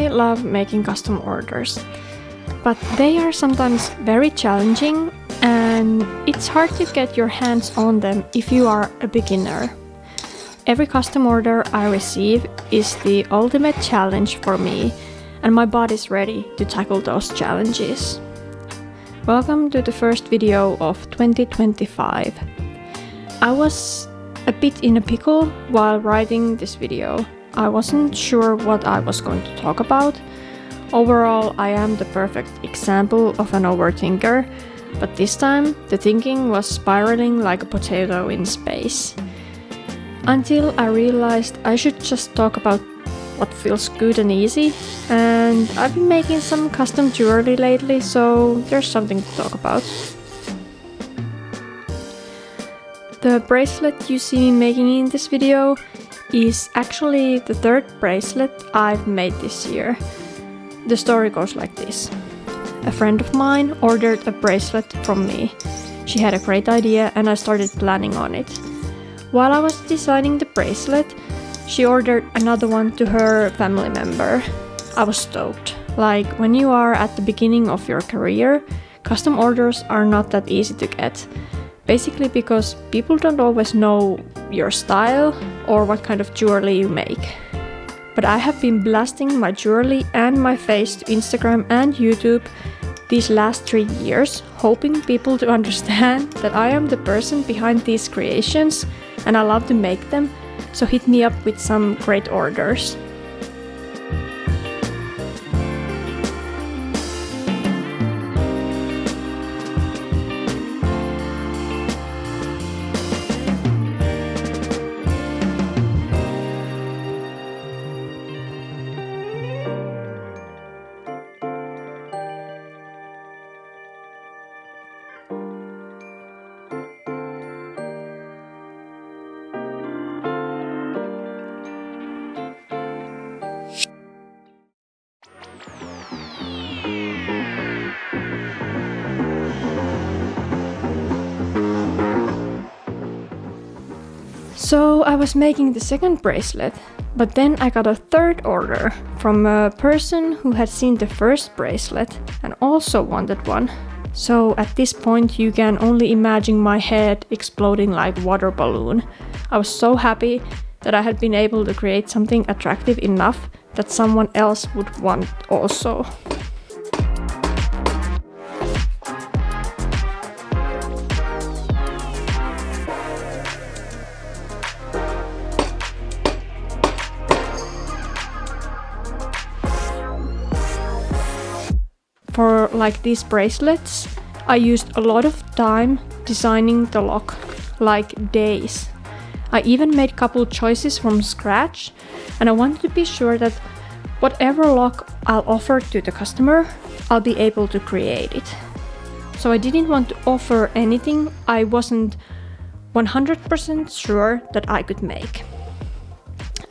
really love making custom orders, but they are sometimes very challenging and it's hard to get your hands on them if you are a beginner. Every custom order I receive is the ultimate challenge for me, and my body's ready to tackle those challenges. Welcome to the first video of 2025. I was a bit in a pickle while writing this video. I wasn't sure what I was going to talk about. Overall, I am the perfect example of an overthinker, but this time the thinking was spiraling like a potato in space. Until I realized I should just talk about what feels good and easy, and I've been making some custom jewelry lately, so there's something to talk about. The bracelet you see me making in this video is actually the third bracelet I've made this year. The story goes like this. A friend of mine ordered a bracelet from me. She had a great idea and I started planning on it. While I was designing the bracelet, she ordered another one to her family member. I was stoked. Like, when you are at the beginning of your career, custom orders are not that easy to get. Basically because people don't always know your style or what kind of jewelry you make. But I have been blasting my jewelry and my face to Instagram and YouTube these last 3 years, hoping people to understand that I am the person behind these creations and I love to make them, so hit me up with some great orders. So I was making the second bracelet, but then I got a third order from a person who had seen the first bracelet and also wanted one. So at this point you can only imagine my head exploding like a water balloon. I was so happy that I had been able to create something attractive enough that someone else would want also. For like these bracelets, I used a lot of time designing the lock, like days. I even made couple choices from scratch, and I wanted to be sure that whatever lock I'll offer to the customer, I'll be able to create it. So I didn't want to offer anything I wasn't 100% sure that I could make.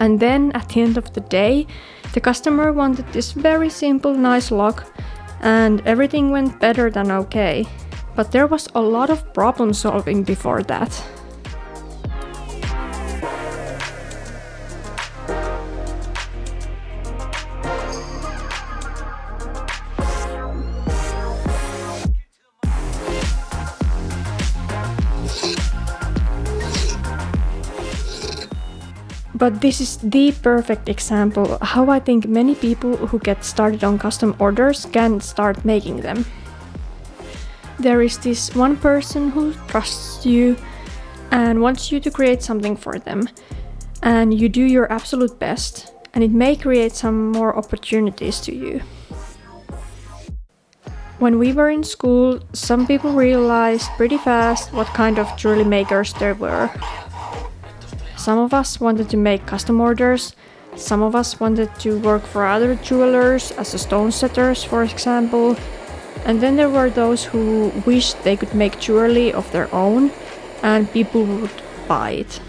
And then at the end of the day, the customer wanted this very simple, nice lock, and everything went better than okay. But there was a lot of problem solving before that. But this is the perfect example how I think many people who get started on custom orders can start making them. There is this one person who trusts you and wants you to create something for them, and you do your absolute best, and it may create some more opportunities to you. When we were in school, some people realized pretty fast what kind of jewelry makers there were. Some of us wanted to make custom orders, some of us wanted to work for other jewelers as a stone setters, for example, and then there were those who wished they could make jewelry of their own and people would buy it.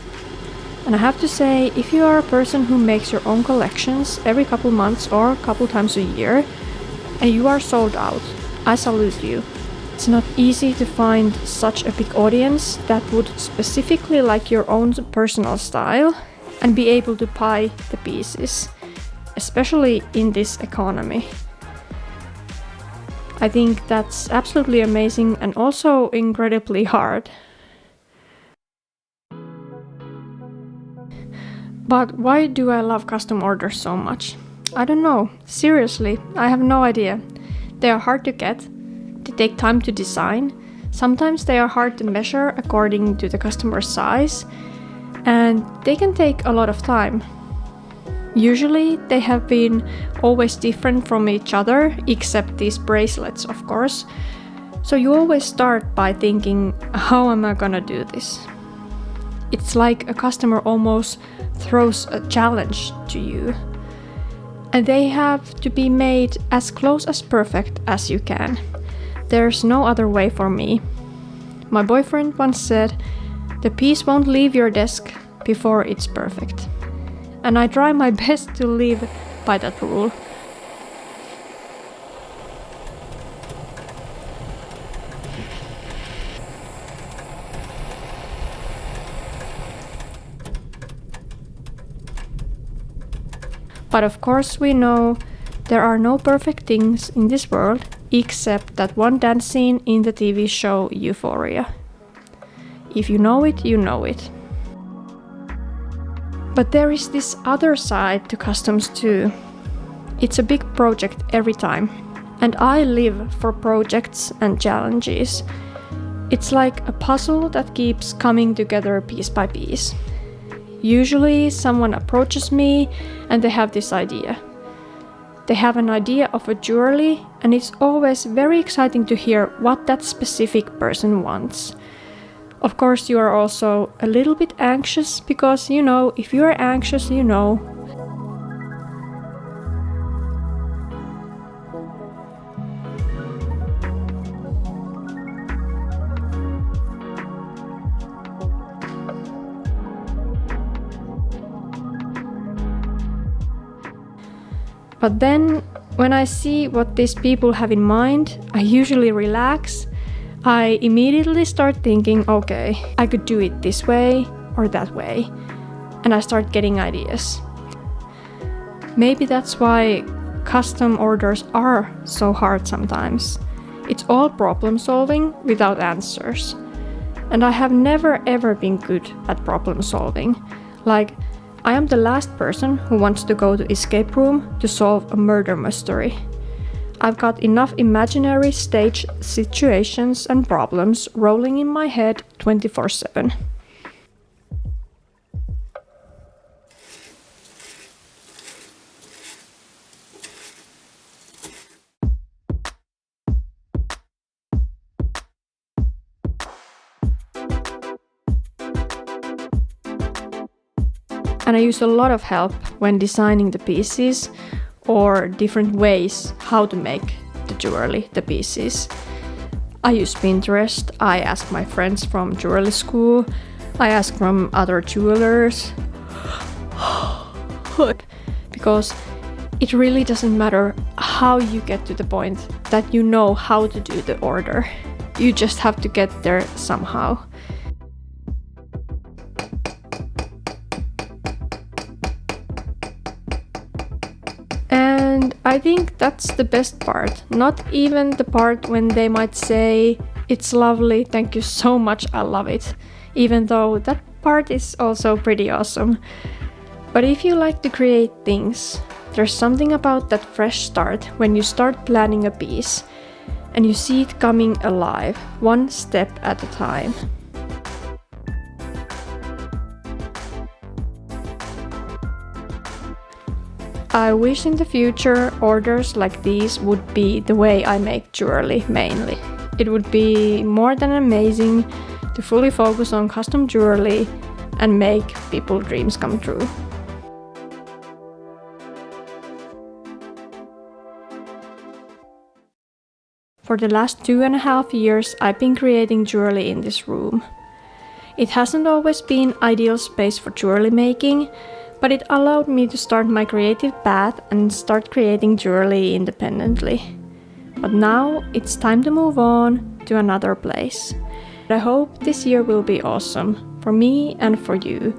And I have to say, if you are a person who makes your own collections every couple months or couple times a year and you are sold out, I salute you. It's not easy to find such a big audience that would specifically like your own personal style and be able to buy the pieces, especially in this economy. I think that's absolutely amazing and also incredibly hard. But why do I love custom orders so much? I don't know. Seriously, I have no idea. They are hard to get. They take time to design. Sometimes they are hard to measure according to the customer's size. And they can take a lot of time. Usually they have been always different from each other, except these bracelets, of course. So you always start by thinking, how am I gonna do this? It's like a customer almost throws a challenge to you. And they have to be made as close as perfect as you can. There's no other way for me. My boyfriend once said, the piece won't leave your desk before it's perfect. And I try my best to live by that rule. But of course we know there are no perfect things in this world except that one dance scene in the TV show Euphoria. If you know it, you know it. But there is this other side to customs too. It's a big project every time. And I live for projects and challenges. It's like a puzzle that keeps coming together piece by piece. Usually someone approaches me and they have this idea. They have an idea of a jewelry and it's always very exciting to hear what that specific person wants. Of course, you are also a little bit anxious because, if you are anxious, But then, when I see what these people have in mind, I usually relax. I immediately start thinking, okay, I could do it this way or that way. And I start getting ideas. Maybe that's why custom orders are so hard sometimes. It's all problem solving without answers. And I have never ever been good at problem solving. Like, I am the last person who wants to go to escape room to solve a murder mystery. I've got enough imaginary stage situations and problems rolling in my head 24/7. And I use a lot of help when designing the pieces or different ways how to make the jewelry, the pieces. I use Pinterest, I ask my friends from jewelry school, I ask from other jewelers. Because it really doesn't matter how you get to the point that you know how to do the order. You just have to get there somehow. And I think that's the best part, not even the part when they might say, it's lovely, thank you so much, I love it. Even though that part is also pretty awesome. But if you like to create things, there's something about that fresh start when you start planning a piece and you see it coming alive, one step at a time. I wish in the future orders like these would be the way I make jewelry mainly. It would be more than amazing to fully focus on custom jewelry and make people's dreams come true. For the last 2.5 years, I've been creating jewelry in this room. It hasn't always been ideal space for jewelry making, but it allowed me to start my creative path and start creating jewelry independently. But now it's time to move on to another place. I hope this year will be awesome for me and for you.